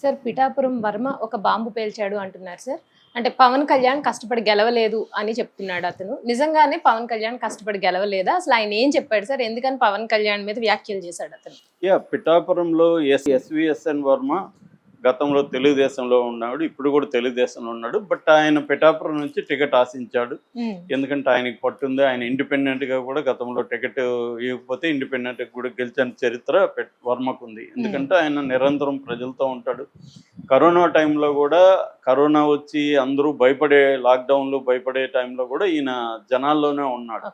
Sir Pithapuram Varma ఒక bomb పేల్చాడు అంటున్నారు sir. అంటే పవన్ కళ్యాణ్ కష్టపడి గెలవలేదు అని చెప్తున్నాడు అతను. నిజంగానే పవన్ కళ్యాణ్ కష్టపడి గెలవలేదా? అసలు ఆయన ఏం చెప్పాడు సార్? ఎందుకని పవన్ కళ్యాణ్ మీద వ్యాఖ్యలు చేశాడు అతను? పిఠాపురంలో ఎస్విఎస్ఎన్ వర్మ గతంలో తెలుగుదేశంలో ఉన్నాడు, ఇప్పుడు కూడా తెలుగుదేశంలో ఉన్నాడు. బట్ ఆయన పిఠాపురం నుంచి టికెట్ ఆశించాడు. ఎందుకంటే ఆయనకి పట్టుంది, ఆయన ఇండిపెండెంట్ గా కూడా గతంలో టికెట్ ఇవ్వకపోతే ఇండిపెండెంట్ కూడా గెలిచిన చరిత్ర వర్మకు ఉంది. ఎందుకంటే ఆయన నిరంతరం ప్రజలతో ఉంటాడు. కరోనా టైంలో కూడా, కరోనా వచ్చి అందరూ భయపడే, లాక్డౌన్లు భయపడే టైంలో కూడా ఈయన జనాల్లోనే ఉన్నాడు.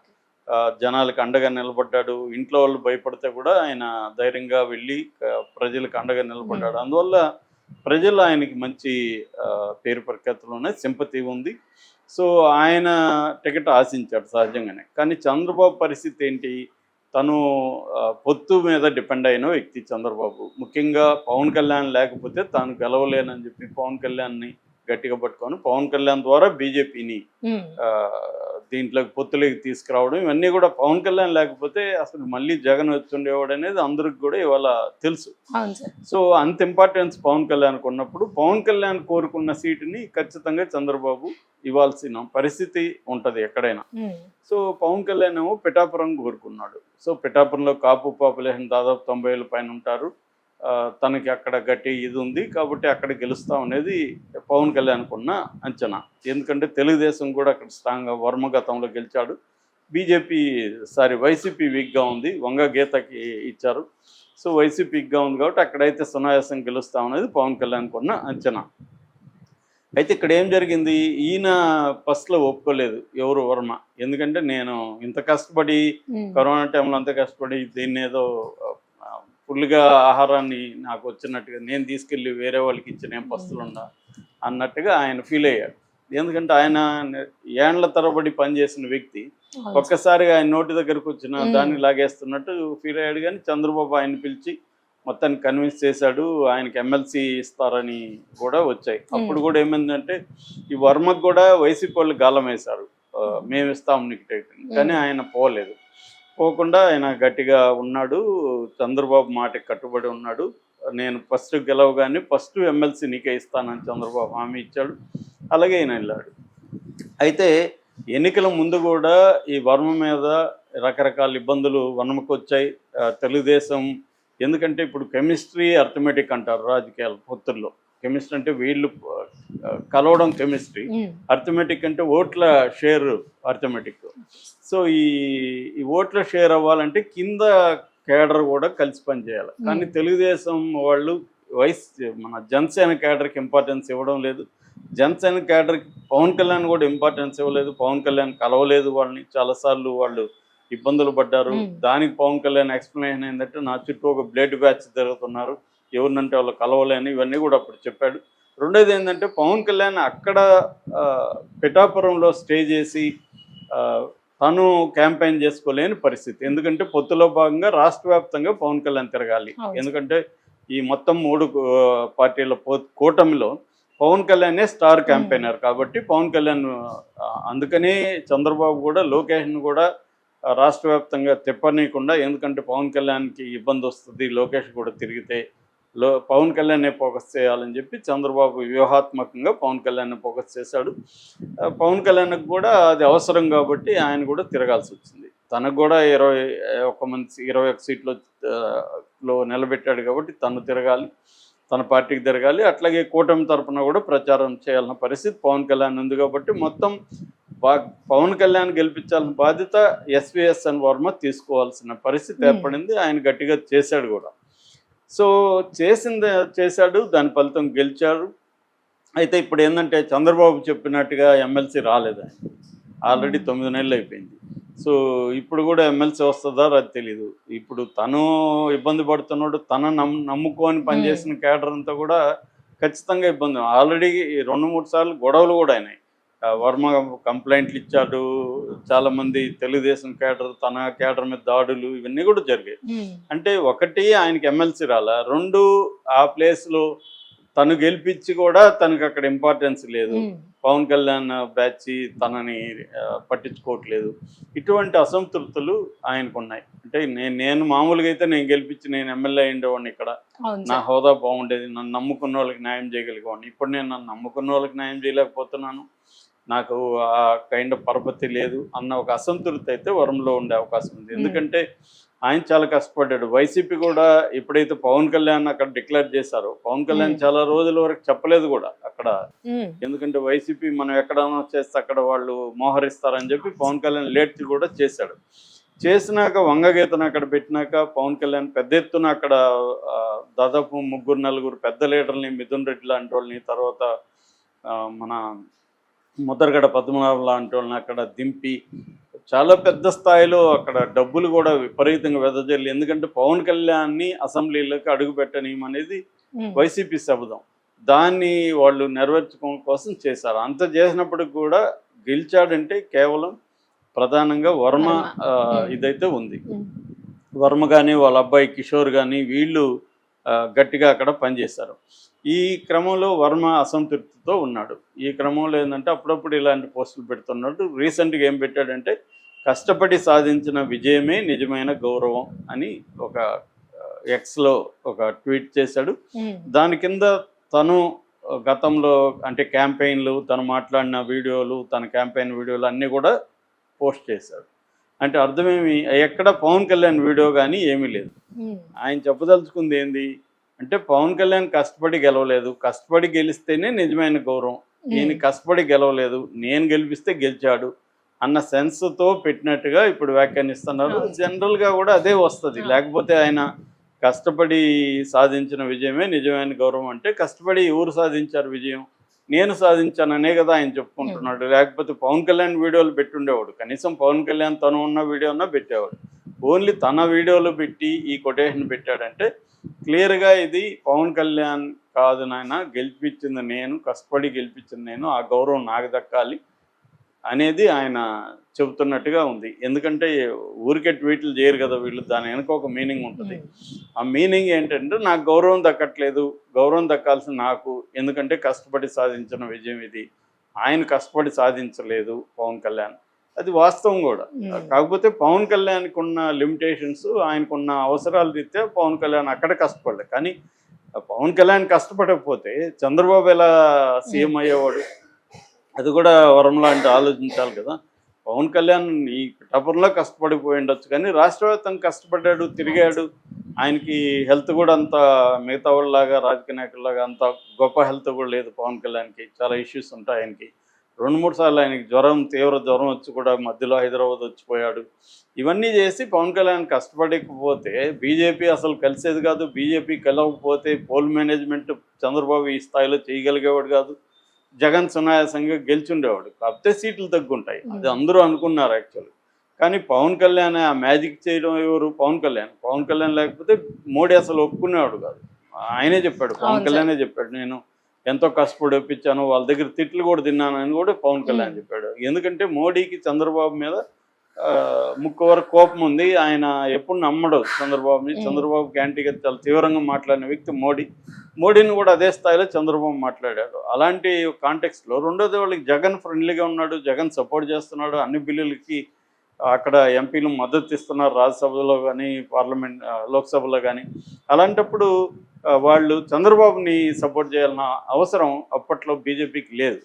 జనాలకు అండగా నిలబడ్డాడు. ఇంట్లో వాళ్ళు భయపడితే కూడా ఆయన ధైర్యంగా వెళ్ళి ప్రజలకు అండగా నిలబడ్డాడు. అందువల్ల ప్రజలు ఆయనకి మంచి పేరు ప్రఖ్యాతులు ఉన్నాయి, సింపతి ఉంది. సో ఆయన టికెట్ ఆశించాడు సహజంగానే. కానీ చంద్రబాబు పరిస్థితి ఏంటి? తను పొత్తు మీద డిపెండ్ అయిన వ్యక్తి చంద్రబాబు. ముఖ్యంగా పవన్ కళ్యాణ్ లేకపోతే తాను గెలవలేనని చెప్పి పవన్ కళ్యాణ్ని గట్టిగా పట్టుకొని పవన్ కళ్యాణ్ ద్వారా బీజేపీని దీంట్లోకి పొత్తులోకి తీసుకురావడం, ఇవన్నీ కూడా పవన్ కళ్యాణ్ లేకపోతే అసలు మళ్ళీ జగన్ వచ్చుండేవాడు అనేది అందరికి కూడా ఇవాళ తెలుసు. సో అంత ఇంపార్టెన్స్ పవన్ కళ్యాణ్కి ఉన్నప్పుడు పవన్ కళ్యాణ్ కోరుకున్న సీటుని ఖచ్చితంగా చంద్రబాబు ఇవ్వాల్సిన పరిస్థితి ఉంటుంది ఎక్కడైనా. సో పవన్ కళ్యాణ్ ఏమో పిఠాపురం కోరుకున్నాడు. సో పిఠాపురంలో కాపు పాపులేషన్ దాదాపు 90,000 పైన ఉంటారు. తనకి అక్కడ గట్టి ఇది ఉంది కాబట్టి అక్కడ గెలుస్తాం అనేది పవన్ కళ్యాణ్కు ఉన్న అంచనా. ఎందుకంటే తెలుగుదేశం కూడా అక్కడ స్ట్రాంగ్గా వర్మ గతంలో గెలిచాడు. వైసీపీ వీక్గా ఉంది, వంగ గీతకి ఇచ్చారు. సో వైసీపీ వీక్గా ఉంది కాబట్టి అక్కడైతే సునాయాసం గెలుస్తాం అనేది పవన్ కళ్యాణ్కు ఉన్న అంచనా. అయితే ఇక్కడ ఏం జరిగింది? ఈయన ఫస్ట్లో ఒప్పుకోలేదు ఎవరు వర్మ. ఎందుకంటే నేను ఇంత కష్టపడి కరోనా టైంలో అంత కష్టపడి దీన్ని ఏదో ఫుల్గా ఆహారాన్ని నాకు వచ్చినట్టుగా నేను తీసుకెళ్ళి వేరే వాళ్ళకి ఇచ్చిన ఏం పస్తులున్నా అన్నట్టుగా ఆయన ఫీల్ అయ్యాడు. ఎందుకంటే ఆయన ఏండ్ల తరబడి పనిచేసిన వ్యక్తి ఒక్కసారిగా ఆయన నోటి దగ్గరకు వచ్చిన దాన్ని లాగేస్తున్నట్టు ఫీల్ అయ్యాడు. కానీ చంద్రబాబు ఆయన పిలిచి మొత్తాన్ని కన్విన్స్ చేశాడు. ఆయనకి ఎమ్మెల్సీ ఇస్తారని కూడా వచ్చాయి. అప్పుడు కూడా ఏమైందంటే ఈ వర్మకు కూడా వైసీపీ వాళ్ళు గాలం వేశారు, మేము ఇస్తాం నీకు టికెట్. కానీ ఆయన పోలేదు. పోకుండా ఆయన గట్టిగా ఉన్నాడు, చంద్రబాబు మాటకి కట్టుబడి ఉన్నాడు. నేను ఫస్ట్ గెలవగానే ఫస్ట్ ఎమ్మెల్సీ నీకే ఇస్తానని చంద్రబాబు హామీ ఇచ్చాడు. అలాగే ఆయన వెళ్ళాడు. అయితే ఎన్నికల ముందు కూడా ఈ వర్మ మీద రకరకాల ఇబ్బందులు వర్మకు వచ్చాయి. తెలుగుదేశం ఎందుకంటే ఇప్పుడు కెమిస్ట్రీ అర్థమెటిక్ అంటారు రాజకీయాలు పొత్తుల్లో. కెమిస్ట్రీ అంటే వీళ్ళు కలవడం కెమిస్ట్రీ, అర్థమెటిక్ అంటే ఓట్ల షేర్ అర్థమెటిక్. సో ఈ ఓట్ల షేర్ అవ్వాలంటే కింద కేడర్ కూడా కలిసి పనిచేయాలి. కానీ తెలుగుదేశం వాళ్ళు మన జనసేన కేడర్కి ఇంపార్టెన్స్ ఇవ్వడం లేదు. జనసేన కేడర్కి పవన్ కళ్యాణ్ కూడా ఇంపార్టెన్స్ ఇవ్వలేదు. పవన్ కళ్యాణ్ కలవలేదు వాళ్ళని, చాలాసార్లు వాళ్ళు ఇబ్బందులు పడ్డారు. దానికి పవన్ కళ్యాణ్ ఎక్స్ప్లెనేషన్ ఏంటంటే నా చుట్టూ ఒక బ్లేడ్ బ్యాచ్ జరుగుతున్నారు, ఎవరినంటే వాళ్ళు కలవలేని, ఇవన్నీ కూడా అప్పుడు చెప్పాడు. రెండోది ఏంటంటే పవన్ కళ్యాణ్ అక్కడ పిఠాపురంలో స్టే చేసి తను క్యాంపెయిన్ చేసుకోలేని పరిస్థితి. ఎందుకంటే పొత్తులో భాగంగా రాష్ట్ర వ్యాప్తంగా పవన్ కళ్యాణ్ తిరగాలి. ఎందుకంటే ఈ మొత్తం 3 పార్టీల కూటమిలో పవన్ కళ్యాణే స్టార్ క్యాంపెయినర్ కాబట్టి పవన్ కళ్యాణ్ అందుకనే చంద్రబాబు కూడా లోకేష్ను కూడా రాష్ట్ర వ్యాప్తంగా తిప్పనీయకుండా, ఎందుకంటే పవన్ కళ్యాణ్కి ఇబ్బంది వస్తుంది లోకేష్ కూడా తిరిగితే, పవన్ కళ్యాణ్నే ఫోకస్ చేయాలని చెప్పి చంద్రబాబు వ్యూహాత్మకంగా పవన్ కళ్యాణ్ని ఫోకస్ చేశాడు. పవన్ కళ్యాణ్కి కూడా అది అవసరం కాబట్టి ఆయన కూడా తిరగాల్సి వచ్చింది. తనకు కూడా 21 సీట్లో నిలబెట్టాడు కాబట్టి తను తిరగాలి, తన పార్టీకి తిరగాలి. అట్లాగే కూటమి తరఫున కూడా ప్రచారం చేయాలన్న పరిస్థితి పవన్ కళ్యాణ్ ఉంది కాబట్టి మొత్తం పవన్ కళ్యాణ్ గెలిపించాల్సిన బాధ్యత ఎస్విఎస్ఎన్ వర్మ తీసుకోవాల్సిన పరిస్థితి ఏర్పడింది. ఆయన గట్టిగా చేశాడు కూడా. సో చేశాడు, దాని ఫలితం గెలిచాడు. అయితే ఇప్పుడు ఏంటంటే చంద్రబాబు చెప్పినట్టుగా ఎమ్మెల్సీ రాలేదు. ఆయన ఆల్రెడీ 9 నెలలు అయిపోయింది. సో ఇప్పుడు కూడా ఎమ్మెల్సీ వస్తుందా అది తెలీదు. ఇప్పుడు తను ఇబ్బంది పడుతున్నాడు, తన నమ్ముకొని పనిచేసిన కేడర్ అంతా కూడా ఖచ్చితంగా ఇబ్బంది. ఆల్రెడీ 2-3 సార్లు గొడవలు కూడా అయినాయి. వర్మ కంప్లైంట్లు ఇచ్చాడు, చాలామంది తెలుగుదేశం కేడర్ తన కేడర్ మీద దాడులు ఇవన్నీ కూడా జరిగాయి. అంటే ఒకటి ఆయనకి ఎమ్మెల్సీ రాలా, 2 ఆ ప్లేస్లో తను గెలిపించి కూడా తనకు అక్కడ ఇంపార్టెన్స్ లేదు. పవన్ కళ్యాణ్ బ్యాచ్ తనని పట్టించుకోవట్లేదు. ఇటువంటి అసంతృప్తులు ఆయనకున్నాయి. అంటే నేను మామూలుగా అయితే నేను గెలిపించి నేను ఎమ్మెల్యే అయ్యేవాడిని, ఇక్కడ నా హోదా బాగుండేది, నన్ను నమ్ముకున్న వాళ్ళకి న్యాయం చేయగలిగేవాడిని. ఇప్పుడు నేను నన్ను నమ్ముకున్న వాళ్ళకి న్యాయం చేయలేకపోతున్నాను, నాకు ఆ కైండ్ ఆఫ్ పరపతి లేదు అన్న ఒక అసంతృప్తి అయితే వరంలో ఉండే అవకాశం ఉంది. ఎందుకంటే ఆయన చాలా కష్టపడ్డాడు. వైసీపీ కూడా ఎప్పుడైతే పవన్ కళ్యాణ్ అక్కడ డిక్లేర్ చేశారో, పవన్ కళ్యాణ్ చాలా రోజుల వరకు చెప్పలేదు కూడా అక్కడ. ఎందుకంటే వైసీపీ మనం ఎక్కడైనా చేస్తే అక్కడ వాళ్ళు మోహరిస్తారని చెప్పి పవన్ కళ్యాణ్ లేట్ కూడా చేశాడు. చేసినాక వంగగీతను అక్కడ పెట్టినాక పవన్ కళ్యాణ్ పెద్ద ఎత్తున అక్కడ దాదాపు 3-4 పెద్ద లీడర్ని, మిథున్ రెడ్డి లాంటి వాళ్ళని, తర్వాత మన ముద్రగడ పద్మనాభం లాంటి వాళ్ళని అక్కడ దింపి చాలా పెద్ద స్థాయిలో అక్కడ డబ్బులు కూడా విపరీతంగా వెదజల్లి, ఎందుకంటే పవన్ కళ్యాణ్ని అసెంబ్లీలోకి అడుగు పెట్టనీయమనేది వైసీపీ శబదం. దాన్ని వాళ్ళు నెరవేర్చుకోవడం కోసం చేశారు. అంత చేసినప్పటికి కూడా గెలిచాడంటే కేవలం ప్రధానంగా వర్మ ఇదైతే ఉంది. వర్మ కానీ వాళ్ళ అబ్బాయి కిషోర్ కానీ వీళ్ళు గట్టిగా అక్కడ పనిచేశారు. ఈ క్రమంలో వర్మ అసంతృప్తితో ఉన్నాడు. ఈ క్రమంలో ఏంటంటే అప్పుడప్పుడు ఇలాంటి పోస్టులు పెడుతున్నాడు. రీసెంట్గా ఏం పెట్టాడంటే కష్టపడి సాధించిన విజయమే నిజమైన గౌరవం అని ఒక ఎక్స్లో ఒక ట్వీట్ చేశాడు. దాని కింద తను గతంలో అంటే క్యాంపెయిన్లు, తను మాట్లాడిన వీడియోలు, తన క్యాంపెయిన్ వీడియోలు అన్నీ కూడా పోస్ట్ చేశాడు. అంటే అర్థమేమి, ఎక్కడ పవన్ కళ్యాణ్ వీడియో కానీ ఏమీ లేదు. ఆయన చెప్పదలుచుకుంది ఏంది అంటే పవన్ కళ్యాణ్ కష్టపడి గెలవలేదు, కష్టపడి గెలిస్తేనే నిజమైన గౌరవం, నేను కష్టపడి గెలవలేదు, నేను గెలిపిస్తే గెలిచాడు అన్న సెన్స్తో పెట్టినట్టుగా ఇప్పుడు వ్యాఖ్యానిస్తున్నారు. జనరల్గా కూడా అదే వస్తుంది. లేకపోతే ఆయన కష్టపడి సాధించిన విజయమే నిజమైన గౌరవం అంటే కష్టపడి ఎవరు సాధించారు విజయం? నేను సాధించాననే కదా ఆయన చెప్పుకుంటున్నాడు. లేకపోతే పవన్ కళ్యాణ్ వీడియోలు పెట్టుండేవాడు, కనీసం పవన్ కళ్యాణ్ తను ఉన్న వీడియోనా పెట్టేవాడు. ఓన్లీ తన వీడియోలు పెట్టి ఈ కొటేషన్ పెట్టాడంటే క్లియర్గా ఇది పవన్ కళ్యాణ్ కాదు నాయన, గెలిపించింది నేను, కష్టపడి గెలిపించింది నేను, ఆ గౌరవం నాకు దక్కాలి అనేది ఆయన చెబుతున్నట్టుగా ఉంది. ఎందుకంటే ఊరికే ట్వీట్లు చేయరు కదా వీళ్ళు, దాని వెనుక ఒక మీనింగ్ ఉంటుంది. ఆ మీనింగ్ ఏంటంటే నాకు గౌరవం దక్కట్లేదు, గౌరవం దక్కాల్సిన నాకు, ఎందుకంటే కష్టపడి సాధించిన విజయం ఇది, ఆయన కష్టపడి సాధించలేదు పవన్ కళ్యాణ్. అది వాస్తవం కూడా. కాకపోతే పవన్ కళ్యాణ్కి ఉన్న లిమిటేషన్స్, ఆయనకున్న అవసరాల రీత్యా పవన్ కళ్యాణ్ అక్కడ కష్టపడలేదు. కానీ పవన్ కళ్యాణ్ కష్టపడకపోతే చంద్రబాబు ఎలా సీఎం అయ్యేవాడు? అది కూడా వరంలా అంటే ఆలోచించాలి కదా. పవన్ కళ్యాణ్ ఈ టపర్లో కష్టపడిపోయి ఉండొచ్చు, కానీ రాష్ట్ర వ్యాప్తంగా కష్టపడ్డాడు, తిరిగాడు. ఆయనకి హెల్త్ కూడా అంత మిగతా వాళ్ళలాగా రాజకీయ నాయకుల్లాగా అంత గొప్ప హెల్త్ కూడా లేదు పవన్ కళ్యాణ్కి. చాలా ఇష్యూస్ ఉంటాయి ఆయనకి. 2-3 సార్లు ఆయనకి తీవ్ర జ్వరం వచ్చి కూడా మధ్యలో హైదరాబాద్ వచ్చిపోయాడు. ఇవన్నీ చేసి పవన్ కళ్యాణ్ కష్టపడకపోతే బీజేపీ అసలు కలిసేది కాదు. బీజేపీ కలవకపోతే పోల్ మేనేజ్మెంట్ చంద్రబాబు ఈ స్థాయిలో చేయగలిగేవాడు కాదు. జగన్ సునాయాసంగా గెలిచుండేవాడు. కాకపోతే సీట్లు తగ్గుంటాయి, అది అందరూ అనుకున్నారు యాక్చువల్లీ. కానీ పవన్ కళ్యాణ్ ఆ మ్యాజిక్ చేయడం ఎవరు? పవన్ కళ్యాణ్. పవన్ కళ్యాణ్ లేకపోతే మోడీ అసలు ఒప్పుకునేవాడు కాదు. ఆయనే చెప్పాడు, పవన్ కళ్యాణే చెప్పాడు, నేను ఎంతో కష్టపడి ఒప్పించాను, వాళ్ళ దగ్గర తిట్లు కూడా తిన్నానని కూడా పవన్ కళ్యాణ్ చెప్పాడు. ఎందుకంటే మోడీకి చంద్రబాబు మీద ముక్కు వరకు కోపం ఉంది. ఆయన ఎప్పుడు నమ్మడు చంద్రబాబుని. చంద్రబాబుకి యాంటీగా చాలా తీవ్రంగా మాట్లాడిన వ్యక్తి మోడీని కూడా అదే స్థాయిలో చంద్రబాబు మాట్లాడాడు. అలాంటి కాంటెక్స్ట్లో రెండోది వాళ్ళకి జగన్ ఫ్రెండ్లీగా ఉన్నాడు, జగన్ సపోర్ట్ చేస్తున్నాడు, అన్ని బిల్లులకి అక్కడ ఎంపీలు మద్దతు ఇస్తున్నారు, రాజ్యసభలో కానీ పార్లమెంట్ లోక్సభలో కానీ. అలాంటప్పుడు వాళ్ళు చంద్రబాబుని సపోర్ట్ చేయాలన్న అవసరం అప్పట్లో బీజేపీకి లేదు.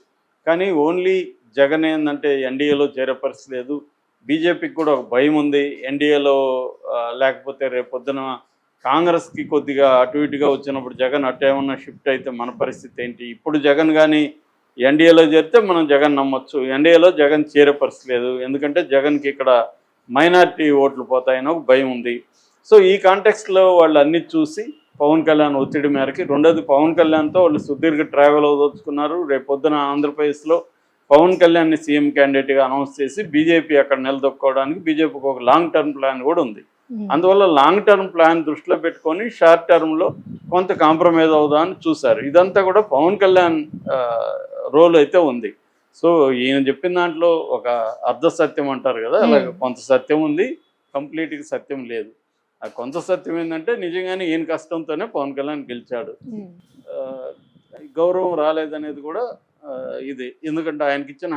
కానీ ఓన్లీ జగన్ ఏంటంటే ఎన్డీఏలో చేరే పరిస్థితి లేదు, బీజేపీకి కూడా ఒక భయం ఉంది. ఎన్డీఏలో లేకపోతే రేపొద్దున కాంగ్రెస్కి కొద్దిగా అటు ఇటుగా వచ్చినప్పుడు జగన్ అటు ఏమన్నా షిఫ్ట్ అయితే మన పరిస్థితి ఏంటి? ఇప్పుడు జగన్ కానీ ఎన్డీఏలో చేరితే మనం జగన్ నమ్మొచ్చు, ఎన్డీఏలో జగన్ చేరే పరిస్థితి లేదు, ఎందుకంటే జగన్కి ఇక్కడ మైనారిటీ ఓట్లు పోతాయని ఒక భయం ఉంది. సో ఈ కాంటెక్స్ట్లో వాళ్ళు అన్ని చూసి పవన్ కళ్యాణ్ ఒత్తిడి మేరకి, రెండోది పవన్ కళ్యాణ్తో వాళ్ళు సుదీర్ఘ ట్రావెల్ అవదలుచుకున్నారు. రేపొద్దున ఆంధ్రప్రదేశ్లో పవన్ కళ్యాణ్ని సీఎం క్యాండిడేట్గా అనౌన్స్ చేసి బీజేపీ అక్కడ నిలదొక్కోవడానికి బీజేపీకి ఒక లాంగ్ టర్మ్ ప్లాన్ కూడా ఉంది. అందువల్ల లాంగ్ టర్మ్ ప్లాన్ దృష్టిలో పెట్టుకొని షార్ట్ టర్మ్లో కొంత కాంప్రమైజ్ అవుదామని చూశారు. ఇదంతా కూడా పవన్ కళ్యాణ్ రోల్ అయితే ఉంది. సో ఈయన చెప్పిన దాంట్లో ఒక అర్ధ సత్యం అంటారు కదా, అలాగే కొంత సత్యం ఉంది, కంప్లీట్గా సత్యం లేదు. ఆ కొంత సత్యం ఏంటంటే నిజంగానే ఈయన కష్టంతోనే పవన్ కళ్యాణ్ గెలిచాడు. గౌరవం రాలేదనేది కూడా ఇది. ఎందుకంటే ఆయనకి ఇచ్చిన